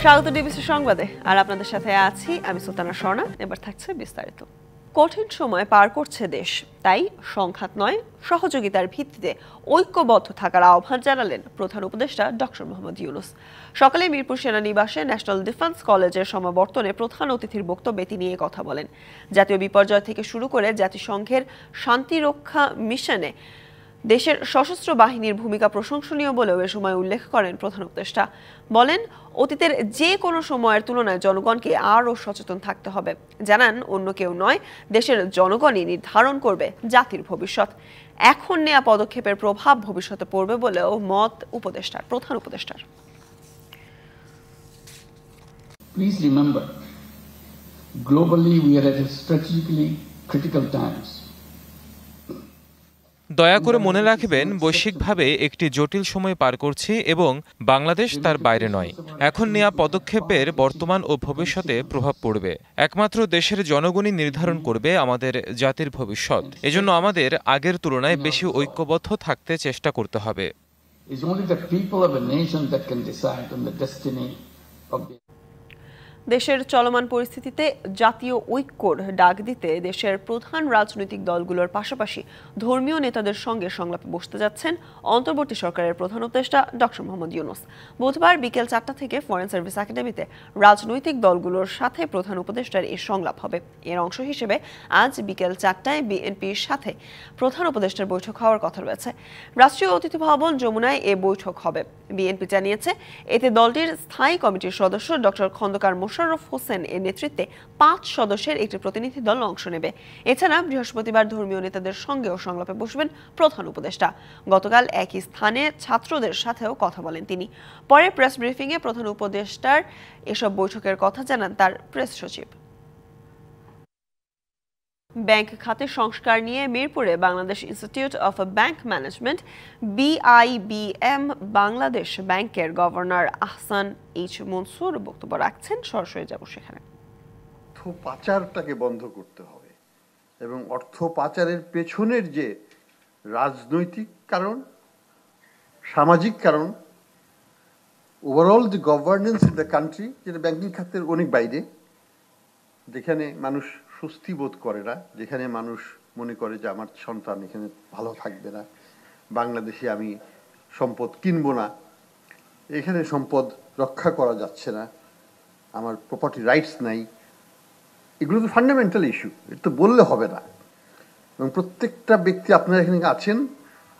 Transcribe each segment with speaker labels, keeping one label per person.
Speaker 1: স্বাগত ডিবিসি সংবাদে। আর আপনাদের সাথে আছি আমি সুলতানা স্বর্ণা। এবার থাকছে বিস্তারিত। কঠিন সময় পার করছে দেশ, তাই সংঘাত নয় সহযোগিতার ভিত্তিতে ঐক্যবদ্ধ থাকার আহ্বান জানালেন প্রধান উপদেষ্টা ডক্টর মোহাম্মদ ইউনূস। সকালে মিরপুর সেনানিবাসে ন্যাশনাল ডিফেন্স কলেজের সমাবর্তনে প্রধান অতিথির বক্তব্যে তিনি এ কথা বলেন। জাতীয় বিপর্যয় থেকে শুরু করে জাতিসংঘের শান্তিরক্ষা মিশনে দেশের সশস্ত্র বাহিনীর ভূমিকা প্রশংসনীয় বলেও এ সময় উল্লেখ করেন প্রধান উপদেষ্টা। বলেন, অতীতের যে কোনো সময়ের তুলনায় জনগণকে আরও সচেতন থাকতে হবে। জানান, অন্য কেউ নয়, দেশের জনগণই নির্ধারণ করবে জাতির ভবিষ্যৎ। এখন নেওয়া পদক্ষেপের প্রভাব ভবিষ্যতে পড়বে বলেও মত প্রধান উপদেষ্টার।
Speaker 2: Please remember, globally we are at a strategically critical times.
Speaker 3: দয়া করে মনে রাখবেন, বৈশ্বিকভাবে একটি জটিল সময় পার করছি এবং বাংলাদেশ তার বাইরে নয়। এখন নেওয়া পদক্ষেপের বর্তমান ও ভবিষ্যতে প্রভাব পড়বে। একমাত্র দেশের জনগণই নির্ধারণ করবে আমাদের জাতির ভবিষ্যৎ। এজন্য আমাদের আগের তুলনায় বেশি ঐক্যবদ্ধ থাকতে চেষ্টা করতে হবে।
Speaker 1: দেশের চলমান পরিস্থিতিতে জাতীয় ঐক্যর ডাক দিতে দেশের প্রধান রাজনৈতিক দলগুলোর পাশাপাশি ধর্মীয় নেতাদের সঙ্গে সংলাপে বসতে যাচ্ছেন অন্তর্বর্তী সরকারের প্রধান উপদেষ্টা ডক্টর মোহাম্মদ ইউনূস। বুধবার বিকেল 4টা থেকে ফরেন সার্ভিস একাডেমিতে রাজনৈতিক দলগুলোর সাথে প্রধান উপদেষ্টার এই সংলাপ হবে। এর অংশ হিসেবে আজ বিকেল 4টায় বিএনপির সাথে প্রধান উপদেষ্টার বৈঠক হওয়ার কথা রয়েছে। রাষ্ট্রীয় অতিথি ভবন যমুনায় এ বৈঠক হবে। বিএনপি জানিয়েছে, এতে দলটির স্থায়ী কমিটির সদস্য ডক্টর খন্দকার মোশাররফ হোসেন এর নেতৃত্বে 5 সদস্যের একটি প্রতিনিধি দল অংশ নেবে। এছাড়া বৃহস্পতিবার ধর্মীয় নেতাদের সঙ্গেও সংলাপে বসবেন প্রধান উপদেষ্টা। গতকাল একই স্থানে ছাত্রদের সাথেও কথা বলেন তিনি। পরে প্রেস ব্রিফিংয়ে প্রধান উপদেষ্টার এসব বৈঠকের কথা জানান তার প্রেস সচিব। ব্যাংক খাতে সংস্কার নিয়ে মিরপুরে Bangladesh institute of bank management BIBM Bangladesh ব্যাংকের গভর্নর আহসান এইচ মনসুর বক্তব্য রাখছেন। সরাসরি যাব সেখানে।
Speaker 4: অর্থ পাচারটাকে বন্ধ করতে হবে এবং অর্থ পাচারের পেছনের যে রাজনৈতিক কারণ, সামাজিক কারণ, overall the governance in the country, যেটা ব্যাংকিং খাতের অনেক বাইরে, যেখানে মানুষ স্বস্তি বোধ করে না, যেখানে মানুষ মনে করে যে আমার সন্তান এখানে ভালো থাকবে না, বাংলাদেশে আমি সম্পদ কিনবো না, এখানে সম্পদ রক্ষা করা যাচ্ছে না, আমার প্রপার্টি রাইটস নাই, এগুলো তো ফান্ডামেন্টাল ইস্যু, এটা তো বললে হবে না। এবং প্রত্যেকটা ব্যক্তি, আপনারা এখানে আছেন,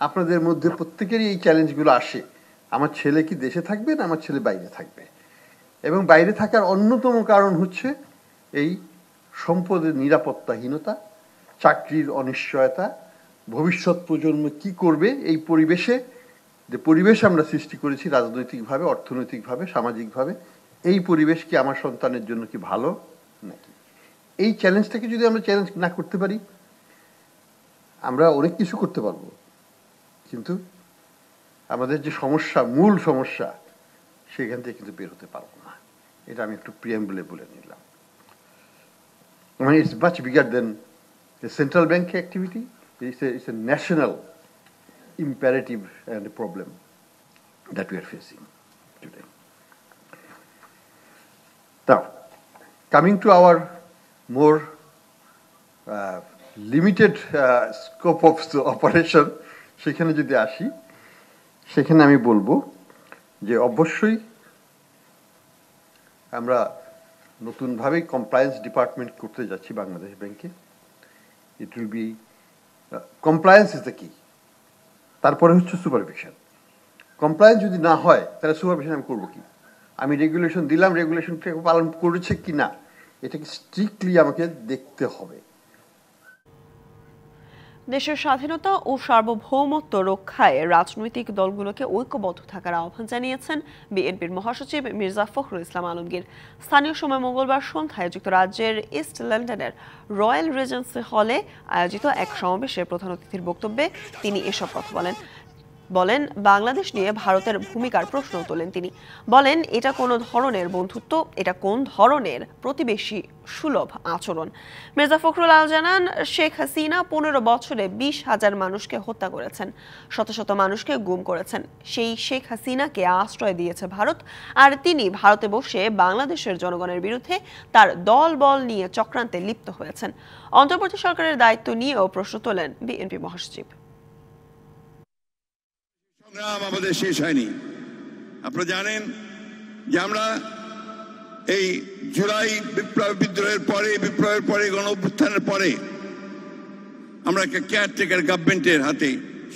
Speaker 4: আপনাদের মধ্যে প্রত্যেকেরই এই চ্যালেঞ্জগুলো আসে। আমার ছেলে কি দেশে থাকবে না আমার ছেলে বাইরে থাকবে? এবং বাইরে থাকার অন্যতম কারণ হচ্ছে এই সম্পদের নিরাপত্তাহীনতা, চাকরির অনিশ্চয়তা, ভবিষ্যৎ প্রজন্ম কি করবে, এই পরিবেশে যে পরিবেশ আমরা সৃষ্টি করেছি রাজনৈতিকভাবে, অর্থনৈতিকভাবে, সামাজিকভাবে, এই পরিবেশ কি আমার সন্তানের জন্য কি ভালো নাকি? এই চ্যালেঞ্জটাকে যদি আমরা চ্যালেঞ্জ না করতে পারি, আমরা অনেক কিছু করতে পারবো, কিন্তু আমাদের যে সমস্যা, মূল সমস্যা, সেখান থেকে কিন্তু বের হতে পারবো না। এটা আমি একটু প্রিয়াম্বলে বলে নিলাম। I mean, it's much bigger than the central bank activity. It's a national imperative and a problem that we are facing today. Now, coming to our more limited scope of the operation, সেখানে যদি আসি, সেখানে আমি বলবো যে অবশ্যই আমরা নতুনভাবে কমপ্লায়েন্স ডিপার্টমেন্ট করতে যাচ্ছি বাংলাদেশ ব্যাংকে। It will be compliance is the কি, তারপরে হচ্ছে সুপারভিশন। কমপ্লায়েন্স যদি না হয় তাহলে সুপারভিশন আমি করবো কি? আমি রেগুলেশন দিলাম, রেগুলেশনটা পালন করেছে কি না, এটাকে স্ট্রিক্টলি আমাকে দেখতে হবে।
Speaker 1: দেশের স্বাধীনতা ও সার্বভৌমত্ব রক্ষায় রাজনৈতিক দলগুলোকে ঐক্যবদ্ধ থাকার আহ্বান জানিয়েছেন বিএনপির মহাসচিব মির্জা ফখরুল ইসলাম আলমগীর। স্থানীয় সময় মঙ্গলবার সন্ধ্যায় যুক্তরাজ্যের ইস্ট লন্ডনের রয়্যাল রিজেন্সি হলে আয়োজিত এক সমাবেশে প্রধান অতিথির বক্তব্যে তিনি এসব কথা বলেন। বলেন বাংলাদেশ নিয়ে ভারতের ভূমিকার প্রশ্ন তোলেন তিনি। বলেন এটা কোন ধরনের বন্ধুত্ব, এটা কোন ধরনের প্রতিবেশী সুলভ আচরণ। মির্জা ফখরুল আল জানান, শেখ হাসিনা 15 বছরে 20,000 মানুষকে হত্যা করেছেন, শত শত মানুষকে গুম করেছেন। সেই শেখ হাসিনাকে আশ্রয় দিয়েছে ভারত, আর তিনি ভারতে বসে বাংলাদেশের জনগণের বিরুদ্ধে তার দল বল নিয়ে চক্রান্তে লিপ্ত হয়েছেন। অন্তর্বর্তী সরকারের দায়িত্ব নিয়েও প্রশ্ন তোলেন বিএনপি মহাসচিব।
Speaker 5: সংগ্রাম আমাদের শেষ হয়নি। আপনারা জানেন যে আমরা এই জুলাই বিদ্রোহের পরে গণ অভ্যুত্থানের পরে আমরা একটা কেয়ারটেকার গভর্নমেন্টের হাতে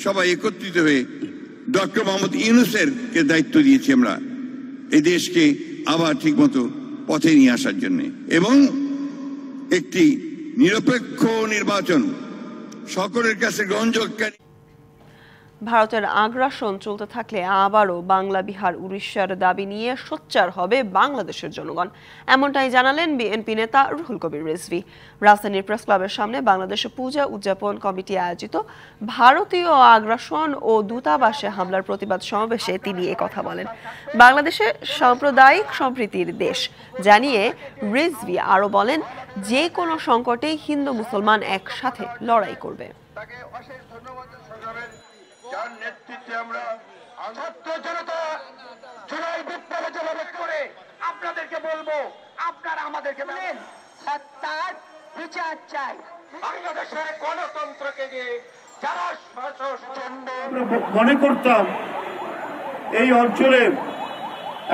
Speaker 5: সবাই একত্রিত হয়ে ডক্টর মোহাম্মদ ইউনূসের কে দায়িত্ব দিয়েছি আমরা এই দেশকে আবার ঠিকমতো পথে নিয়ে আসার জন্য, এবং একটি নিরপেক্ষ নির্বাচন সকলের কাছে গ্রহণযোগ্যকারী।
Speaker 1: ভারতের আগ্রাসন চলতে থাকলে আবারও বাংলা বিহার উড়িষ্যার দাবি নিয়ে সোচ্চার হবে বাংলাদেশের জনগণ, এমনটাই জানালেন বিএনপি নেতা রুহুল কবির রিজভী। রাজধানীর প্রেস ক্লাবের সামনে বাংলাদেশ পূজা উদযাপন কমিটি আয়োজিত ভারতীয় আগ্রাসন ও দূতাবাসে হামলার প্রতিবাদ সমাবেশে তিনি কথা বলেন। বাংলাদেশে সাম্প্রদায়িক সম্প্রীতির দেশ জানিয়ে রিজভী আরও বলেন, যে কোনো সংকটেই হিন্দু মুসলমান একসাথে লড়াই করবে।
Speaker 6: যার নেতৃত্বে আমরা ছাত্র জনতা জুলাই বিপ্লবে যেভাবে করে আপনাদেরকে বলবো, আপনারা আমাদেরকে বলেন হত্যার বিচার চাই। বাংলাদেশের গণতন্ত্রকে নিয়ে যারা
Speaker 7: মনে করতাম এই অঞ্চলের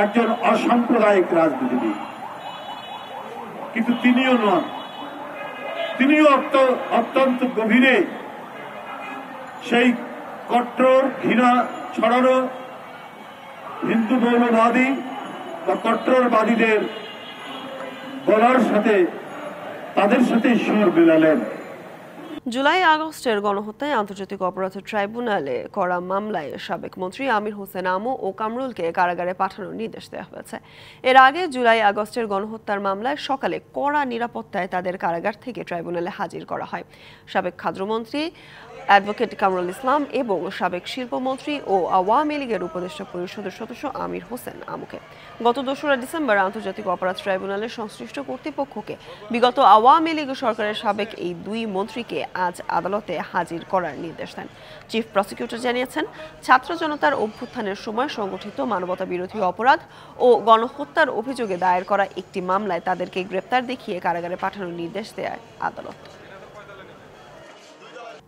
Speaker 7: একজন অসাম্প্রদায়িক রাজনীতিবিদ, কিন্তু তিনিও নন। তিনিও অত্যন্ত গভীরে সেই কট্টর ঘৃণা ছড়ানো হিন্দু মৌলবাদী বা কট্টরবাদীদের গলার সাথে তাদের সাথে সুর মেলালেন।
Speaker 1: জুলাই আগস্টের গণহত্যায় আন্তর্জাতিক অপরাধ ট্রাইব্যুনালে করা মামলায় সাবেক মন্ত্রী আমির হোসেন আমু ও কামরুলকে কারাগারে পাঠানোর নির্দেশ দেওয়া হয়েছে। এর আগে জুলাই আগস্টের গণহত্যার মামলায় সকালে কড়া নিরাপত্তায় তাদের কারাগার থেকে ট্রাইব্যুনালে হাজির করা হয়। সাবেক খাদ্যমন্ত্রী অ্যাডভোকেট কামরুল ইসলাম এবং সাবেক শিল্পমন্ত্রী ও আওয়ামী লীগের উপদেষ্টা পরিষদের সদস্য আমির হোসেন আমুকে গত 2রা ডিসেম্বর আন্তর্জাতিক অপরাধ ট্রাইব্যুনালের সংশ্লিষ্ট কর্তৃপক্ষকে বিগত আওয়ামী লীগ সরকারের সাবেক এই 2 মন্ত্রীকে আজ আদালতে হাজির করার নির্দেশ দেন। চিফ প্রসিকিউটর জানিয়েছেন, ছাত্র জনতার অভ্যুত্থানের সময় সংগঠিত মানবতা বিরোধী অপরাধ ও গণহত্যার অভিযোগে দায়ের করা একটি মামলায় তাদেরকে গ্রেপ্তার দেখিয়ে কারাগারে পাঠানোর নির্দেশ দেয় আদালত।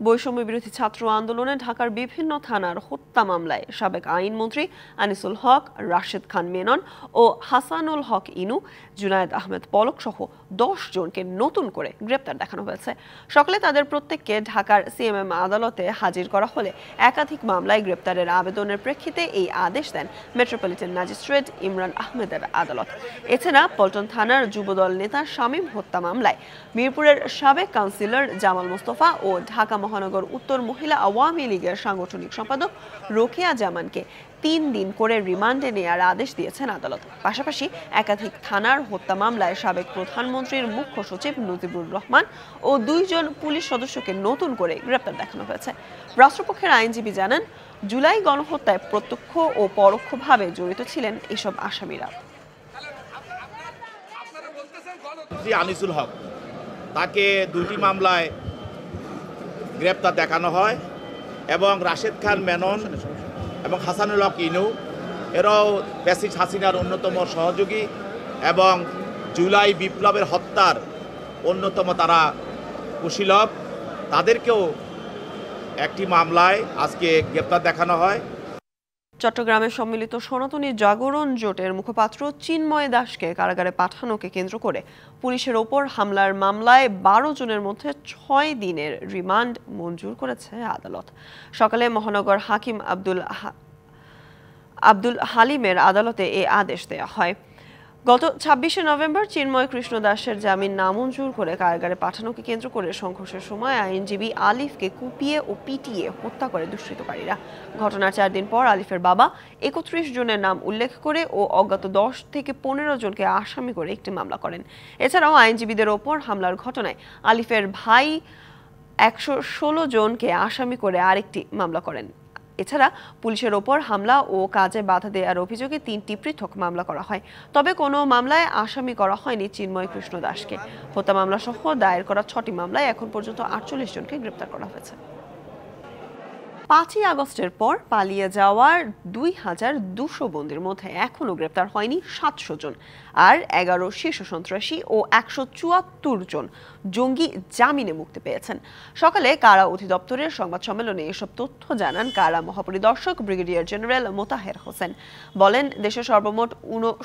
Speaker 1: বৈষম্য বিরোধী ছাত্র আন্দোলনে ঢাকার বিভিন্ন থানার হত্যা মামলায় সাবেক আইনমন্ত্রী আনিসুল হক, রাশেদ খান মেনন ও হাসানুল হক ইনু, জুনায়েদ আহমেদ পলক সহ 10 জনকে নতুন করে গ্রেপ্তার দেখানো হয়েছে। সকালে তাদের প্রত্যেককে ঢাকার সিএমএম আদালতে হাজির করা হলে একাধিক মামলায় গ্রেপ্তারের আবেদনের প্রেক্ষিতে এই আদেশ দেন মেট্রোপলিটন ম্যাজিস্ট্রেট ইমরান আহমেদের আদালত। এছাড়া পল্টন থানার যুবদল নেতা শামীম হত্যা মামলায় মিরপুরের সাবেক কাউন্সিলর জামাল মোস্তফা ও ঢাকা মহানগর উত্তর মহিলা আওয়ামী লীগের সাংগঠনিক সম্পাদক রোকেয়া জামানকে 3 দিন করে রিমান্ডে নেওয়ার আদেশ দিয়েছেন আদালত। পাশাপাশি একাধিক থানার হত্যা মামলায় সাবেক প্রধানমন্ত্রীর মুখ্য সচিব মুজিবুর রহমান ও 2 জন পুলিশ সদস্যকে নতুন করে গ্রেপ্তার দেখানো হয়েছে। রাষ্ট্রপক্ষের আইনজীবী জানান, জুলাই গণহত্যায় প্রত্যক্ষ ও পরোক্ষভাবে জড়িত ছিলেন এসব আসামিরা।
Speaker 8: আনিসুল হক তাকে 2টি মামলায় গ্রেপ্তার দেখানো হয় এবং রাশেদ খান মেনন এবং হাসানুল হক ইনু এরাও ফ্যাসিস্ট হাসিনার অন্যতম সহযোগী এবং জুলাই বিপ্লবের হত্যার অন্যতম তারা কুশীলব, তাদেরকেও একটি মামলায় আজকে গ্রেপ্তার দেখানো হয়।
Speaker 1: চট্টগ্রামে সম্মিলিত সনাতনী জাগরণ জোটের মুখপাত্র চিন্ময় দাসকে কারাগারে পাঠানোকে কেন্দ্র করে পুলিশের ওপর হামলার মামলায় 12 জনের মধ্যে 6 দিনের রিমান্ড মঞ্জুর করেছে আদালত। সকালে মহানগর হাকিম আব্দুল হালিমের আদালতে এ আদেশ দেওয়া হয়। গত 26শে নভেম্বর চিন্ময় কৃষ্ণ দাসের জামিন নামঞ্জুর করে কারাগারে পাঠানোকে কেন্দ্র করে সংঘর্ষের সময় আইনজীবী আলিফকে কুপিয়ে ও পিটিয়ে হত্যা করে দুষ্কৃতকারীরা। ঘটনার 4 দিন পর আলিফের বাবা 31 জনের নাম উল্লেখ করে ও অজ্ঞাত 10 থেকে 15 জনকে আসামি করে একটি মামলা করেন। এছাড়াও আইনজীবীদের ওপর হামলার ঘটনায় আলিফের ভাই 116 জনকে আসামি করে আরেকটি মামলা করেন। এছাড়া পুলিশের ওপর হামলা ও কাজে বাধা দেওয়ার অভিযোগে 3টি পৃথক মামলা করা হয়। তবে কোনো মামলায় আসামি করা হয়নি চিন্ময় কৃষ্ণ দাসকে। হত্যা মামলা সহ দায়ের করা 6টি মামলায় এখন পর্যন্ত 48 জনকে গ্রেপ্তার করা হয়েছে। 5ই আগস্টের পর পালিয়ে যাওয়ার 2200 বন্দীর মধ্যে এখনও গ্রেপ্তার হয়নি 700 জন, আর 11 শীর্ষ সন্ত্রাসী ও 174 জন জঙ্গি জামিনে মুক্তি পেয়েছেন। সকালে কারা অধিদপ্তরের সংবাদ সম্মেলনে এসব তথ্য জানান কারা মহাপরিদর্শক ব্রিগেডিয়ার জেনারেল মোতাহের হোসেন। বলেন, দেশে সর্বমোট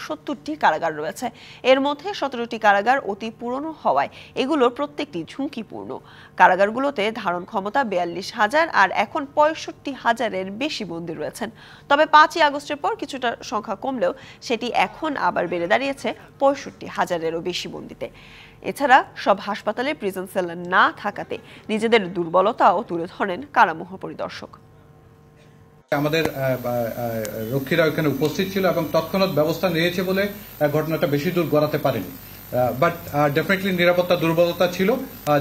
Speaker 1: 69টি কারাগার রয়েছে। এর মধ্যে 17টি কারাগার অতি পুরনো হওয়ায় এগুলোর প্রত্যেকটি ঝুঁকিপূর্ণ। কারাগারগুলোতে ধারণ ক্ষমতা 42,000 আর এখন 65,000-এর বেশি বন্দী রয়েছেন। তবে 5ই আগস্টের পর কিছুটা সংখ্যা কমলেও সেটি এখন আবার বেড়ে দাঁড়িয়েছে 65,000-এরও বেশি বন্দীতে। এছাড়া সব হাসপাতালে প্রিজন সেল না থাকাতে নিজেদের দুর্বলতাও তুলে ধরেন কারা মহাপরিদর্শক।
Speaker 9: আমাদের রক্ষীরা ওখানে উপস্থিত ছিল এবং তৎক্ষণাৎ ব্যবস্থা নিয়েছে বলে ঘটনাটা বেশি দূর গড়াতে পারেনি। বাট ডেফিনেটলি নিরাপত্তা দুর্বলতা ছিল,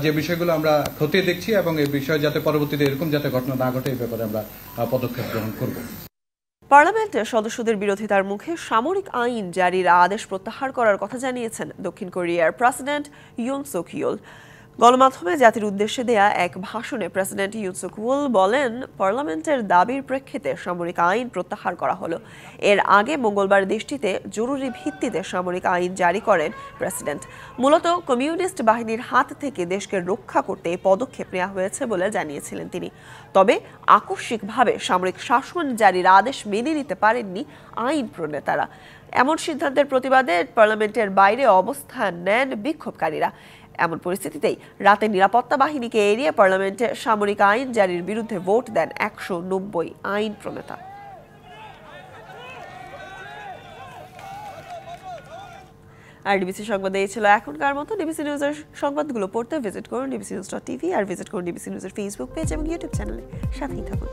Speaker 9: যে বিষয়গুলো আমরা খতিয়ে দেখছি এবং এই বিষয়ে যাতে পরবর্তীতে এরকম যাতে ঘটনা না ঘটে এই ব্যাপারে আমরা পদক্ষেপ গ্রহণ করব।
Speaker 1: পার্লামেন্টের সদস্যদের বিরোধিতার মুখে সামরিক আইন জারির আদেশ প্রত্যাহার করার কথা জানিয়েছেন দক্ষিণ কোরিয়ার প্রেসিডেন্ট ইউন সুক ইউল। গণমাধ্যমে জাতির উদ্দেশ্যে দেয়া এক ভাষণে প্রেসিডেন্ট ইউন সুক ইউল বলেন, পার্লামেন্টের দাবির প্রেক্ষিতে সামরিক আইন প্রত্যাহার করা হলো। এর আগে মঙ্গলবার দেশটিতে জরুরি ভিত্তিতে সামরিক আইন জারি করেন প্রেসিডেন্ট। মূলত কমিউনিস্ট বাহিনীর হাত থেকে দেশকে রক্ষা করতে এই পদক্ষেপ নেওয়া হয়েছে বলে জানিয়েছিলেন তিনি। তবে আকস্মিকভাবে সামরিক শাসন জারির আদেশ মেনে নিতে পারেননি আইন প্রণেতারা। এমন সিদ্ধান্তের প্রতিবাদে পার্লামেন্টের বাইরে অবস্থান নেন বিক্ষোভকারীরা। এমন পরিস্থিতিতেই রাতে নিরাপত্তা বাহিনীকে এড়িয়ে পার্লামেন্টে সামরিক আইন জারির বিরুদ্ধে ভোট দেন 190 আইন প্রণেতা। আর ডিবিসি সংবাদে এই ছিল এখনকার মতো। ডিবিসি নিউজের সংবাদগুলো পড়তে ভিজিট করুন dbcnews.tv আর ভিজিট করুন ডিবিসি নিউজের ফেসবুক পেজ এবং ইউটিউব চ্যানেলে। সাথেই থাকুন।